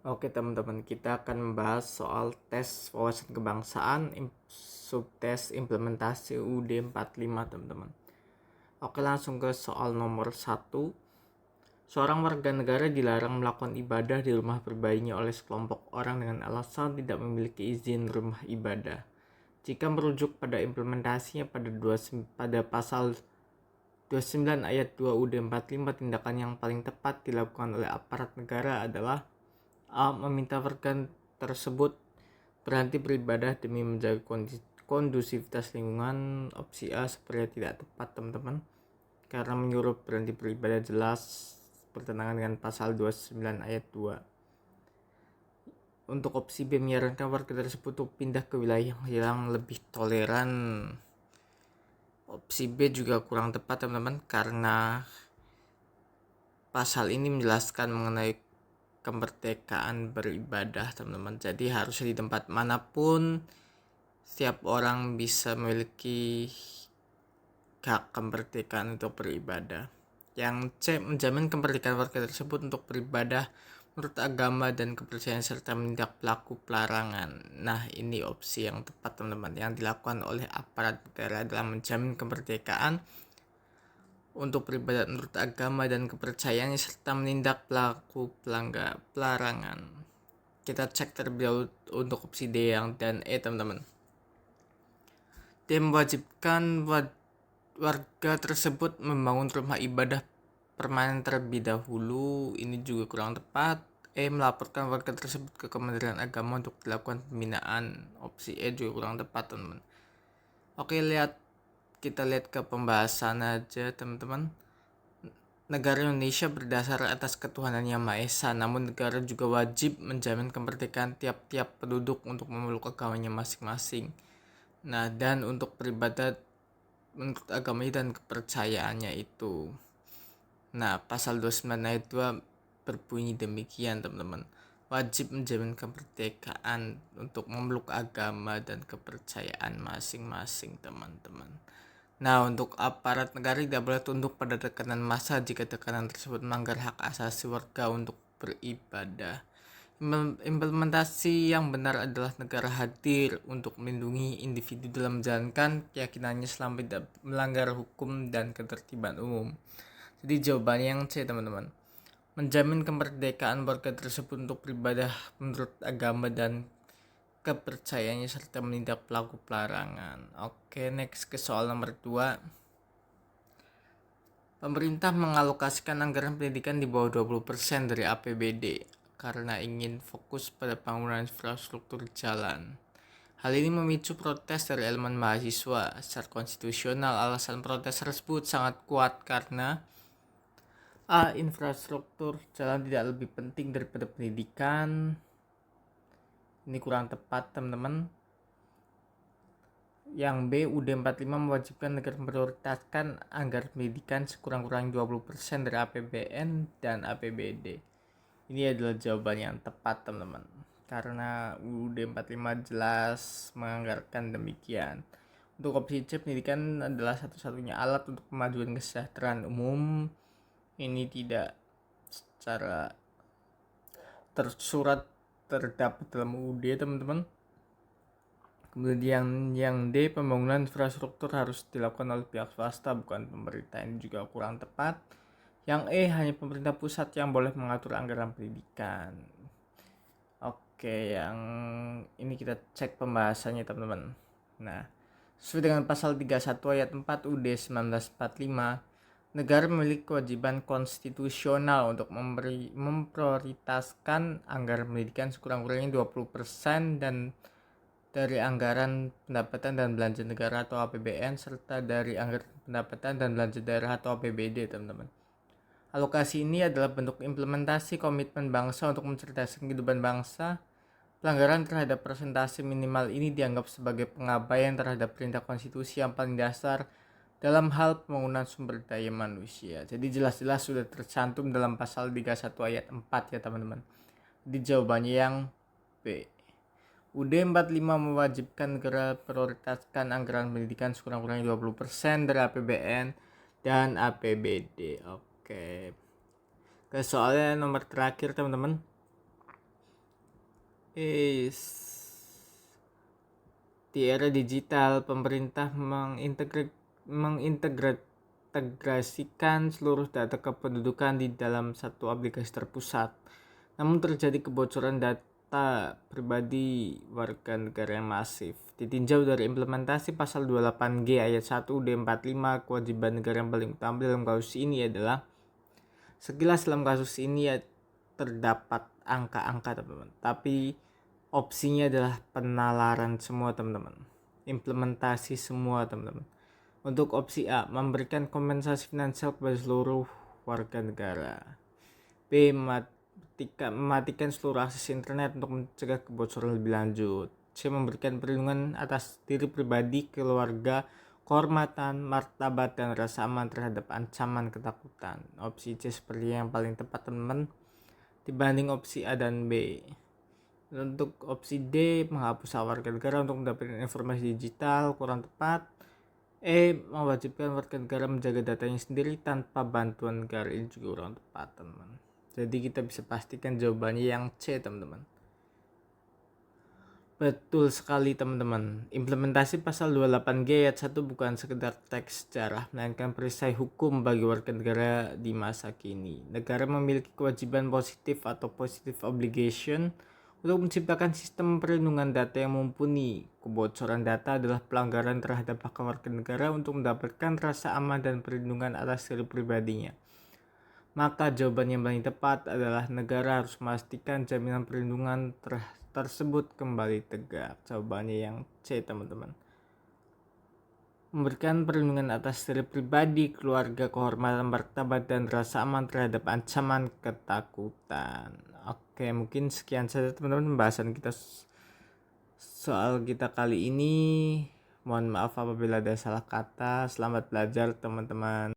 Oke teman-teman, kita akan membahas soal tes wawasan kebangsaan subtes implementasi UUD 45 teman-teman. Oke, langsung ke soal nomor 1. Seorang warga negara dilarang melakukan ibadah di rumah pribadinya oleh sekelompok orang dengan alasan tidak memiliki izin rumah ibadah. Jika merujuk pada implementasinya pada pasal 29 ayat 2 UUD 45, tindakan yang paling tepat dilakukan oleh aparat negara adalah A. Meminta warga tersebut berhenti beribadah demi menjaga kondusivitas lingkungan. Opsi A sepertinya tidak tepat teman-teman, karena menyuruh berhenti beribadah jelas bertentangan dengan pasal 29 ayat 2. Untuk opsi B, menyarankan warga tersebut untuk pindah ke wilayah yang lebih toleran. Opsi B juga kurang tepat teman-teman, karena pasal ini menjelaskan mengenai kemerdekaan beribadah teman-teman. Jadi harusnya di tempat manapun setiap orang bisa memiliki hak kemerdekaan untuk beribadah. Yang C, menjamin kemerdekaan warga tersebut untuk beribadah menurut agama dan kepercayaan serta menindak pelaku pelarangan. Nah, ini opsi yang tepat teman-teman. Yang dilakukan oleh aparat negara adalah menjamin kemerdekaan untuk beribadah menurut agama dan kepercayaannya serta menindak pelaku pelarangan. Kita cek terlebih dahulu untuk opsi D yang dan E teman-teman. D, mewajibkan warga tersebut membangun rumah ibadah permanen terlebih dahulu. Ini juga kurang tepat. E, melaporkan warga tersebut ke Kementerian Agama untuk dilakukan pembinaan. Opsi E juga kurang tepat teman-teman. Oke, kita lihat ke pembahasan aja teman-teman. Negara Indonesia berdasar atas ketuhanan yang Maha Esa, namun negara juga wajib menjamin kemerdekaan tiap-tiap penduduk untuk memeluk agamanya masing-masing. Nah, dan untuk beribadah menurut agamanya dan kepercayaannya itu. Nah, pasal 29 ayat 2 berbunyi demikian teman-teman. Wajib menjamin kemerdekaan untuk memeluk agama dan kepercayaan masing-masing teman-teman. Nah, untuk aparat negara tidak boleh tunduk pada tekanan massa jika tekanan tersebut melanggar hak asasi warga untuk beribadah. Implementasi yang benar adalah negara hadir untuk melindungi individu dalam menjalankan keyakinannya selama tidak melanggar hukum dan ketertiban umum. Jadi jawabannya yang C teman-teman. Menjamin kemerdekaan warga tersebut untuk beribadah menurut agama dan kepercayaannya serta menindak pelaku pelarangan. Oke, next ke soal nomor 2. Pemerintah mengalokasikan anggaran pendidikan di bawah 20% dari APBD karena ingin fokus pada pembangunan infrastruktur jalan. Hal ini memicu protes dari elemen mahasiswa. Secara konstitusional, alasan protes tersebut sangat kuat karena A. Infrastruktur jalan tidak lebih penting daripada pendidikan. Ini kurang tepat teman-teman. Yang B, UUD 45 mewajibkan negara memprioritaskan anggaran pendidikan sekurang-kurangnya 20% dari APBN dan APBD. Ini adalah jawaban yang tepat teman-teman, karena UUD 45 jelas menganggarkan demikian. Untuk opsi C, pendidikan adalah satu-satunya alat untuk kemajuan kesejahteraan umum. Ini tidak secara tersurat terdapat dalam UUD teman-teman. Kemudian yang D, pembangunan infrastruktur harus dilakukan oleh pihak swasta bukan pemerintah. Ini juga kurang tepat. Yang E, hanya pemerintah pusat yang boleh mengatur anggaran pendidikan. Oke, yang ini kita cek pembahasannya teman-teman. Nah, sesuai dengan pasal 31 ayat 4 UUD 1945, negara memiliki kewajiban konstitusional untuk memprioritaskan anggaran pendidikan sekurang-kurangnya 20% dan dari anggaran pendapatan dan belanja negara atau APBN serta dari anggaran pendapatan dan belanja daerah atau APBD teman-teman. Alokasi ini adalah bentuk implementasi komitmen bangsa untuk mencerdaskan kehidupan bangsa. Pelanggaran terhadap persentase minimal ini dianggap sebagai pengabaian terhadap perintah konstitusi yang paling dasar dalam hal pembangunan sumber daya manusia. Jadi jelas-jelas sudah tercantum dalam pasal 31 ayat 4 ya teman-teman. Jadi jawabannya yang B. UUD 45 mewajibkan negara prioritaskan anggaran pendidikan sekurang-kurangnya 20% dari APBN dan APBD. Oke. Ke soalnya nomor terakhir teman-teman. Di era digital, pemerintah mengintegrasikan seluruh data kependudukan di dalam satu aplikasi terpusat. Namun terjadi kebocoran data pribadi warga negara yang masif. Ditinjau dari implementasi pasal 28G ayat 1 D45, kewajiban negara yang paling utama dalam kasus ini adalah sekilas dalam kasus ini terdapat angka-angka teman-teman, tapi opsinya adalah penalaran semua teman-teman, implementasi semua teman-teman. Untuk opsi A, memberikan kompensasi finansial kepada seluruh warga negara. B, mematikan seluruh akses internet untuk mencegah kebocoran lebih lanjut. C, memberikan perlindungan atas diri pribadi, keluarga, kehormatan, martabat, dan rasa aman terhadap ancaman ketakutan. Opsi C seperti yang paling tepat teman-teman dibanding opsi A dan B. Untuk opsi D, menghapus hak warga negara untuk mendapatkan informasi digital kurang tepat. E, mewajibkan warga negara menjaga datanya sendiri tanpa bantuan negara, ini juga kurang tepat teman-teman. Jadi kita bisa pastikan jawabannya yang C teman-teman. Betul sekali teman-teman. Implementasi pasal 28G ayat 1 bukan sekedar teks sejarah, melainkan perisai hukum bagi warga negara di masa kini. Negara memiliki kewajiban positif atau positive obligation untuk menciptakan sistem perlindungan data yang mumpuni. Kebocoran data adalah pelanggaran terhadap hak warga negara untuk mendapatkan rasa aman dan perlindungan atas diri pribadinya. Maka jawaban yang paling tepat adalah negara harus memastikan jaminan perlindungan tersebut kembali tegak. Jawabannya yang C teman-teman. Memberikan perlindungan atas diri pribadi, keluarga, kehormatan, martabat, dan rasa aman terhadap ancaman ketakutan. Oke, mungkin sekian saja teman-teman pembahasan kita soal kita kali ini. Mohon maaf apabila ada salah kata. Selamat belajar teman-teman.